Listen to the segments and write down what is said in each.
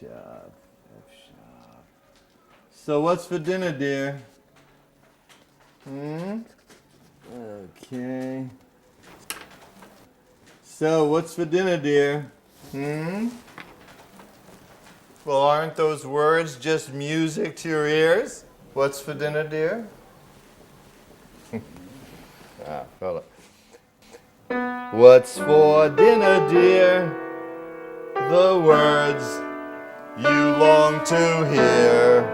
sharp, F sharp. So what's for dinner, dear? Okay. So what's for dinner, dear? Well, aren't those words just music to your ears? What's for dinner, dear? Hold on. What's for dinner, dear? The words you long to hear.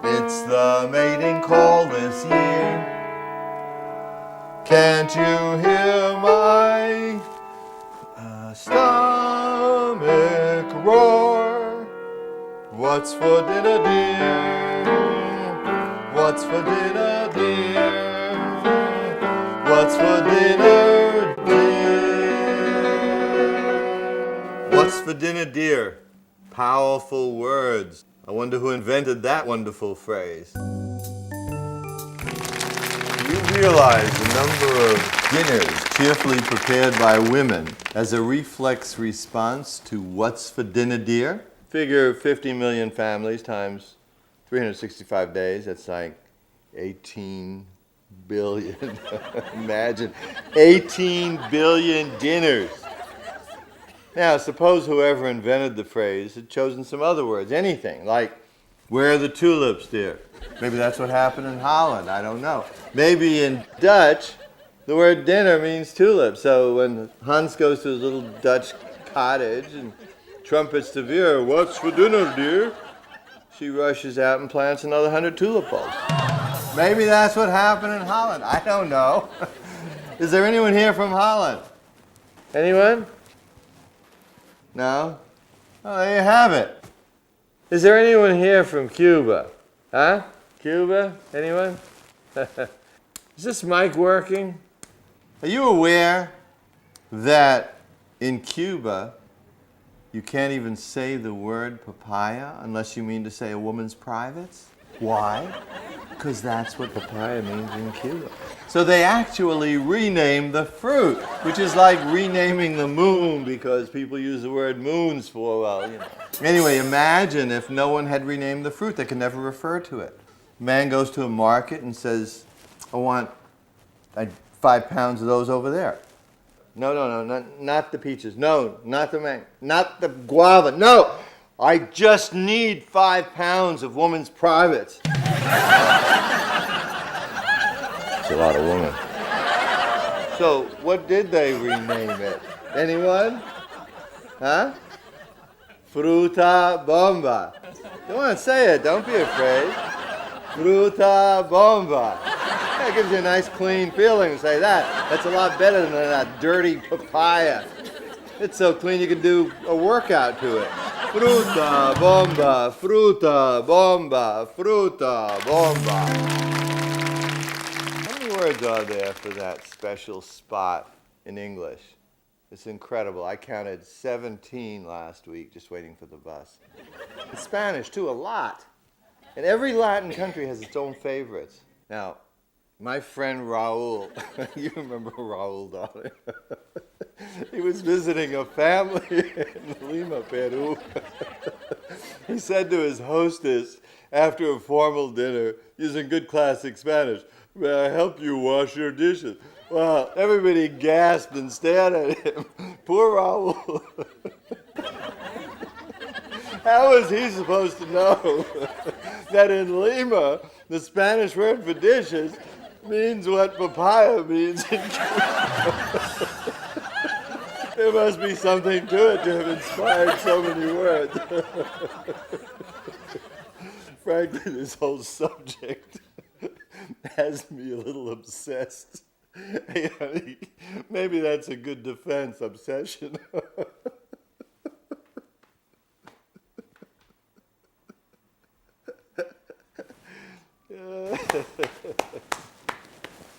It's the mating call this year. Can't you hear my stomach roar? What's for dinner, dear? What's for dinner, dear? What's for dinner, dear? What's for dinner, dear? Powerful words. I wonder who invented that wonderful phrase. You realize the number of dinners cheerfully prepared by women as a reflex response to what's for dinner, dear? Figure 50 million families times 365 days, that's like 18 billion. Imagine 18 billion dinners. Now, suppose whoever invented the phrase had chosen some other words, anything, like, where are the tulips, dear? Maybe that's what happened in Holland, I don't know. Maybe in Dutch, the word dinner means tulip. So when Hans goes to his little Dutch cottage and trumpets to Vera, what's for dinner, dear? She rushes out and plants another 100 tulip bulbs. Maybe that's what happened in Holland. I don't know. Is there anyone here from Holland? Anyone? No? Oh, there you have it. Is there anyone here from Cuba? Huh? Cuba? Anyone? Is this mic working? Are you aware that in Cuba, you can't even say the word papaya unless you mean to say a woman's privates? Why? Because that's what papaya means in Cuba. So they actually renamed the fruit, which is like renaming the moon because people use the word moons for, well, you know. Anyway, imagine if no one had renamed the fruit. They could never refer to it. A man goes to a market and says, I want 5 pounds of those over there. No, not the peaches. No, not the mango. Not the guava. No, I just need 5 pounds of woman's privates. That's a lot of women. So what did they rename it? Anyone? Huh? Fruta bomba. Go on, say it. Don't be afraid. Fruta bomba. That gives you a nice clean feeling to say that. That's a lot better than that dirty papaya. It's so clean you can do a workout to it. Fruta bomba, fruta bomba, fruta bomba. How many words are there for that special spot in English? It's incredible. I counted 17 last week just waiting for the bus. In Spanish, too, a lot. And every Latin country has its own favorites. Now, my friend Raul, you remember Raul, darling? He was visiting a family in Lima, Peru. He said to his hostess after a formal dinner, using good classic Spanish, "May I help you wash your dishes?" Well, everybody gasped and stared at him. Poor Raul. How was he supposed to know that in Lima, the Spanish word for dishes means what papaya means in Cuba? There must be something to it to have inspired so many words. Frankly, this whole subject has me a little obsessed. Hey, honey, maybe that's a good defense, obsession.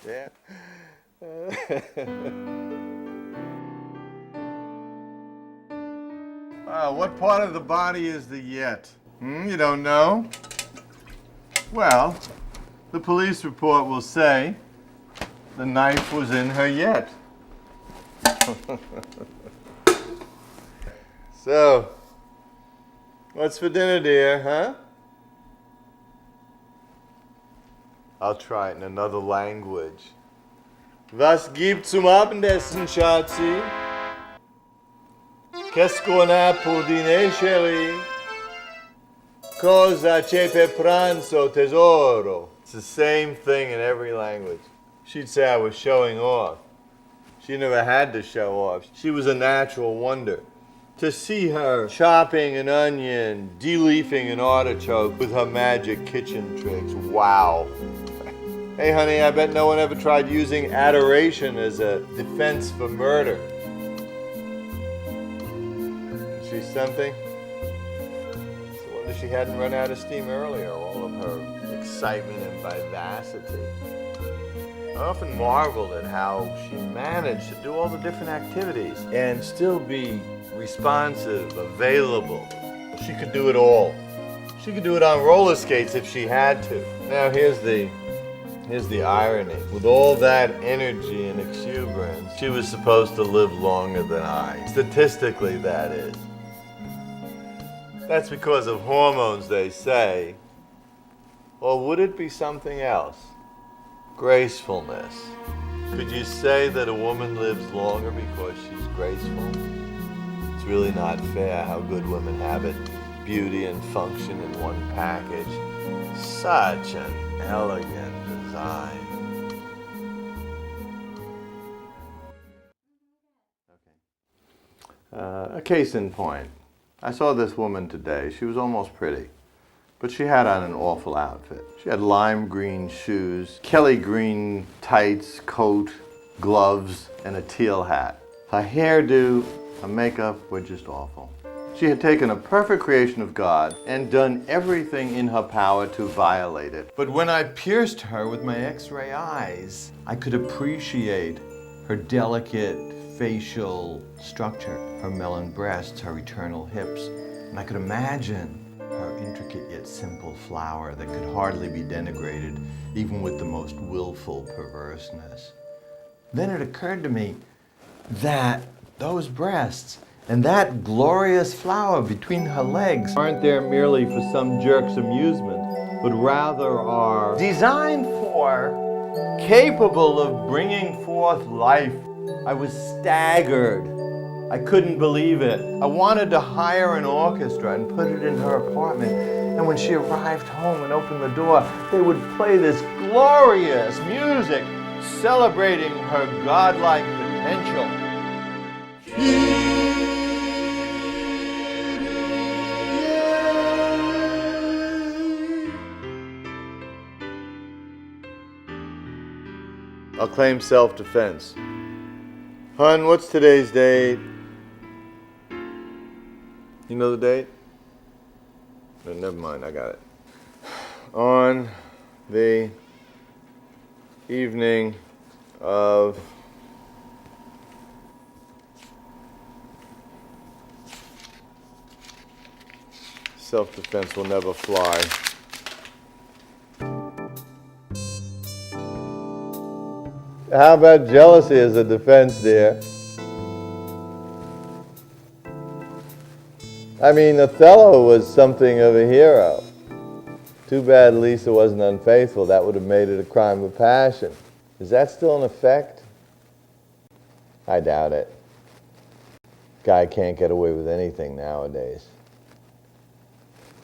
Yeah. What part of the body is the yet? You don't know? Well, the police report will say the knife was in her yet. So, What's for dinner, dear, huh? I'll try it in another language. Was gibt's zum Abendessen, Schatzi? Qu'est-ce qu'on a pour dîner, chérie? Cosa c'è per pranzo, tesoro? It's the same thing in every language. She'd say I was showing off. She never had to show off. She was a natural wonder. To see her chopping an onion, de-leafing an artichoke with her magic kitchen tricks, wow. Hey honey, I bet no one ever tried using adoration as a defense for murder. Is she something? It's a wonder she hadn't run out of steam earlier, all of her excitement and vivacity. I often marveled at how she managed to do all the different activities and still be responsive, available. She could do it all. She could do it on roller skates if she had to. Now here's the irony. With all that energy and exuberance, she was supposed to live longer than I. Statistically, that is. That's because of hormones, they say. Or would it be something else? Gracefulness. Could you say that a woman lives longer because she's graceful? It's really not fair how good women have it. Beauty and function in one package. Such an elegant design. A case in point. I saw this woman today. She was almost pretty, but she had on an awful outfit. She had lime green shoes, Kelly green tights, coat, gloves, and a teal hat. Her hairdo, her makeup were just awful. She had taken a perfect creation of God and done everything in her power to violate it. But when I pierced her with my X-ray eyes, I could appreciate her delicate facial structure, her melon breasts, her eternal hips, and I could imagine her intricate yet simple flower that could hardly be denigrated even with the most willful perverseness. Then it occurred to me that those breasts and that glorious flower between her legs aren't there merely for some jerk's amusement, but rather are designed for, capable of bringing forth life. I was staggered. I couldn't believe it. I wanted to hire an orchestra and put it in her apartment. And when she arrived home and opened the door, they would play this glorious music celebrating her godlike potential. I'll claim self-defense. Hun, what's today's date? You know the date? No, never mind, I got it. On the evening of self-defense will never fly. How about jealousy as a defense, dear? I mean, Othello was something of a hero. Too bad Lisa wasn't unfaithful. That would have made it a crime of passion. Is that still in effect? I doubt it. Guy can't get away with anything nowadays.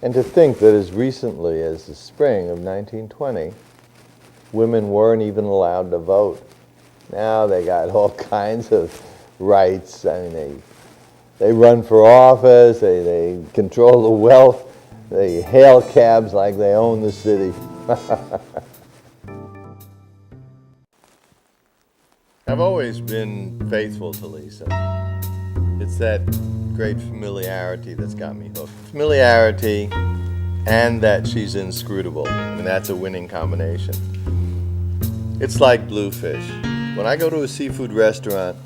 And to think that as recently as the spring of 1920, women weren't even allowed to vote. Now they got all kinds of rights. I mean, they run for office, they control the wealth, they hail cabs like they own the city. I've always been faithful to Lisa. It's that great familiarity that's got me hooked. Familiarity and that she's inscrutable. I mean, that's a winning combination. It's like bluefish. When I go to a seafood restaurant,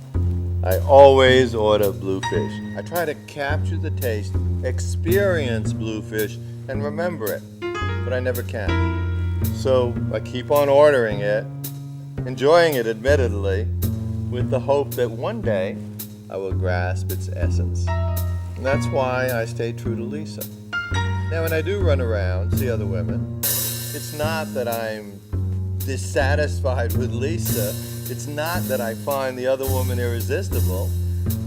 I always order bluefish. I try to capture the taste, experience bluefish, and remember it, but I never can. So I keep on ordering it, enjoying it admittedly, with the hope that one day I will grasp its essence. And that's why I stay true to Lisa. Now, when I do run around, see other women, it's not that I'm dissatisfied with Lisa. It's not that I find the other woman irresistible.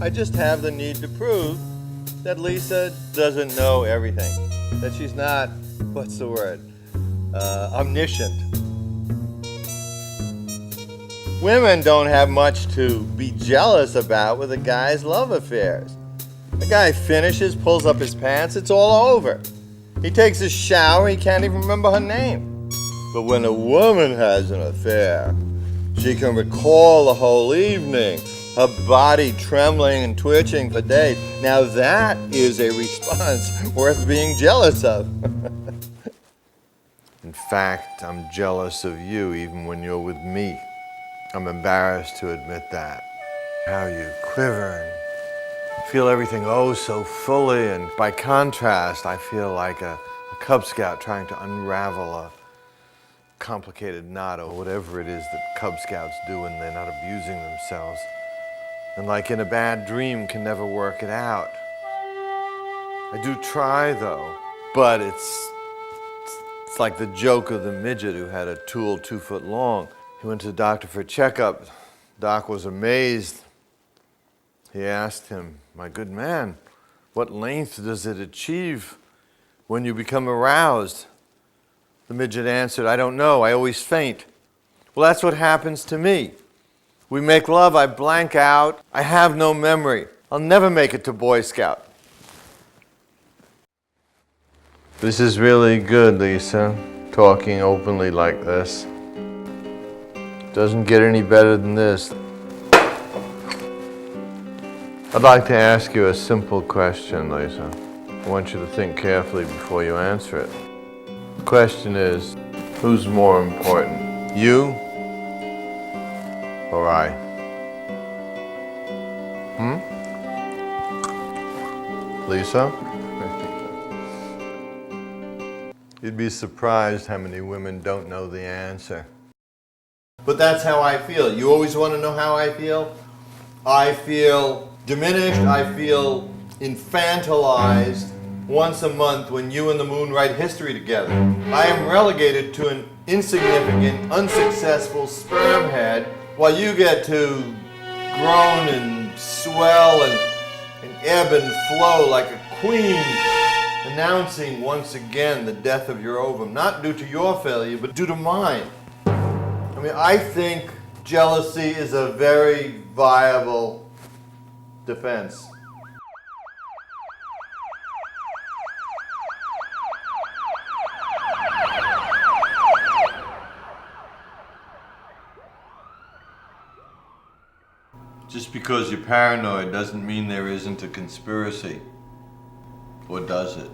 I just have the need to prove that Lisa doesn't know everything. That she's not, what's the word, omniscient. Women don't have much to be jealous about with a guy's love affairs. The guy finishes, pulls up his pants, it's all over. He takes a shower, he can't even remember her name. But when a woman has an affair, she can recall the whole evening, her body trembling and twitching for days. Now that is a response worth being jealous of. In fact, I'm jealous of you even when you're with me. I'm embarrassed to admit that. How you quiver and feel everything oh so fully, and by contrast, I feel like a Cub Scout trying to unravel a complicated knot or whatever it is that Cub Scouts do when they're not abusing themselves. And like in a bad dream, can never work it out. I do try though, but it's like the joke of the midget who had a tool 2 foot long. He went to the doctor for a checkup. Doc was amazed. He asked him, "My good man, what length does it achieve when you become aroused?" The midget answered, "I don't know, I always faint." Well, that's what happens to me. We make love, I blank out, I have no memory. I'll never make it to Boy Scout. This is really good, Lisa, talking openly like this. Doesn't get any better than this. I'd like to ask you a simple question, Lisa. I want you to think carefully before you answer it. The question is, who's more important, you or I? Lisa? You'd be surprised how many women don't know the answer. But that's how I feel. You always want to know how I feel? I feel diminished, I feel infantilized once a month when you and the moon write history together. I am relegated to an insignificant, unsuccessful sperm head while you get to groan and swell and ebb and flow like a queen, announcing once again the death of your ovum, not due to your failure, but due to mine. I mean, I think jealousy is a very viable defense. Just because you're paranoid doesn't mean there isn't a conspiracy. Or does it?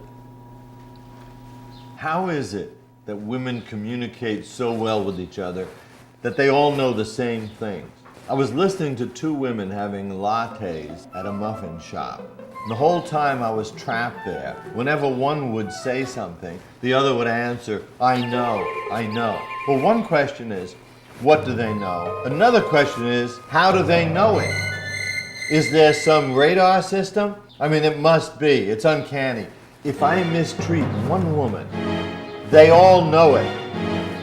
How is it that women communicate so well with each other that they all know the same things? I was listening to 2 women having lattes at a muffin shop. The whole time I was trapped there, whenever one would say something, the other would answer, I know, I know. Well, one question is, what do they know? Another question is, how do they know it? Is there some radar system? I mean, it must be. It's uncanny. If I mistreat one woman, they all know it.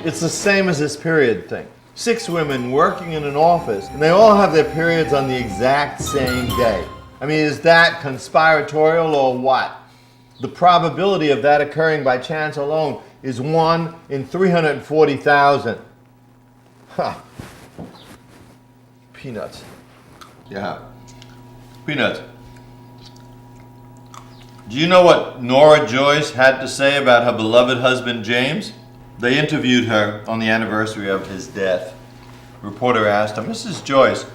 It's the same as this period thing. 6 women working in an office, and they all have their periods on the exact same day. I mean, is that conspiratorial or what? The probability of that occurring by chance alone is 1 in 340,000. Huh. Peanuts. Yeah. Peanuts. Do you know what Nora Joyce had to say about her beloved husband, James? They interviewed her on the anniversary of his death. The reporter asked her, Mrs. Joyce,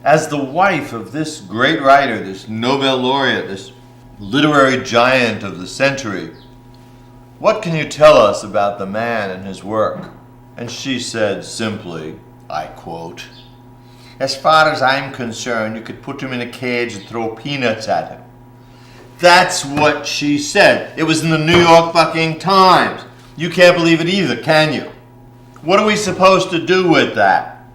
as the wife of this great writer, this Nobel laureate, this literary giant of the century, what can you tell us about the man and his work? And she said simply, I quote, as far as I'm concerned, you could put him in a cage and throw peanuts at him. That's what she said. It was in the New York fucking Times. You can't believe it either, can you? What are we supposed to do with that?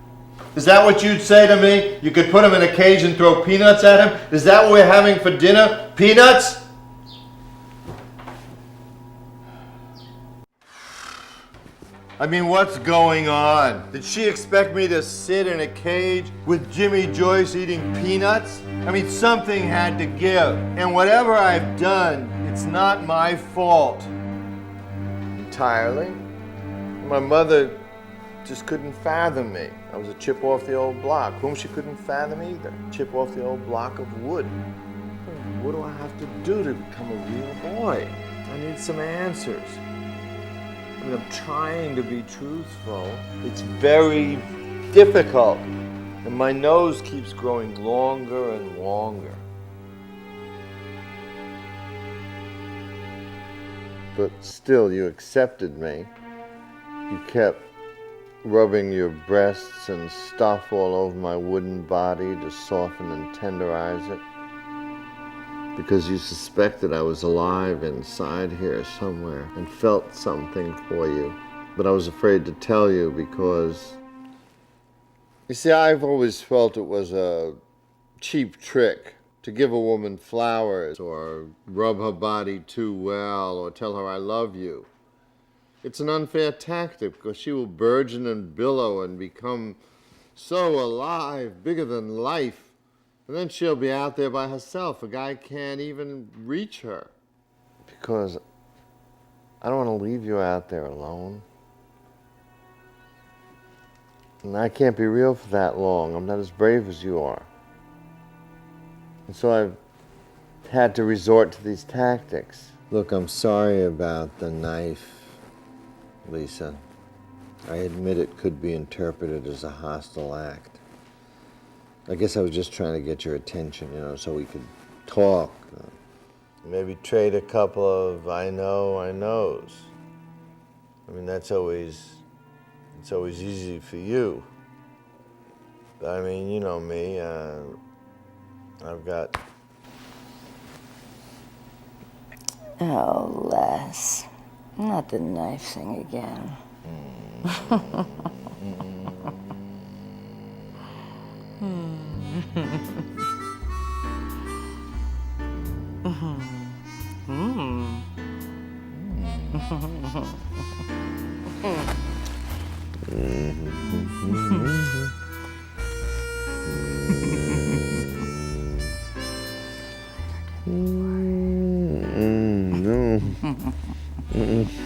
Is that what you'd say to me? You could put him in a cage and throw peanuts at him? Is that what we're having for dinner? Peanuts? I mean, what's going on? Did she expect me to sit in a cage with Jimmy Joyce eating peanuts? I mean, something had to give. And whatever I've done, it's not my fault. Entirely. My mother just couldn't fathom me. I was a chip off the old block, whom she couldn't fathom either. Chip off the old block of wood. What do I have to do to become a real boy? I need some answers. I mean, I'm trying to be truthful. It's very difficult. And my nose keeps growing longer and longer. But still, you accepted me. You kept rubbing your breasts and stuff all over my wooden body to soften and tenderize it. Because you suspected I was alive inside here somewhere and felt something for you. But I was afraid to tell you because, you see, I've always felt it was a cheap trick to give a woman flowers or rub her body too well or tell her I love you. It's an unfair tactic because she will burgeon and billow and become so alive, bigger than life. And then she'll be out there by herself. A guy can't even reach her. Because I don't want to leave you out there alone. And I can't be real for that long. I'm not as brave as you are. And so I've had to resort to these tactics. Look, I'm sorry about the knife, Lisa. I admit it could be interpreted as a hostile act. I guess I was just trying to get your attention, so we could talk. Maybe trade a couple of I knows. I mean, it's always easy for you. But I mean, you know me, I've got... Oh, Les, not the knife thing again. No.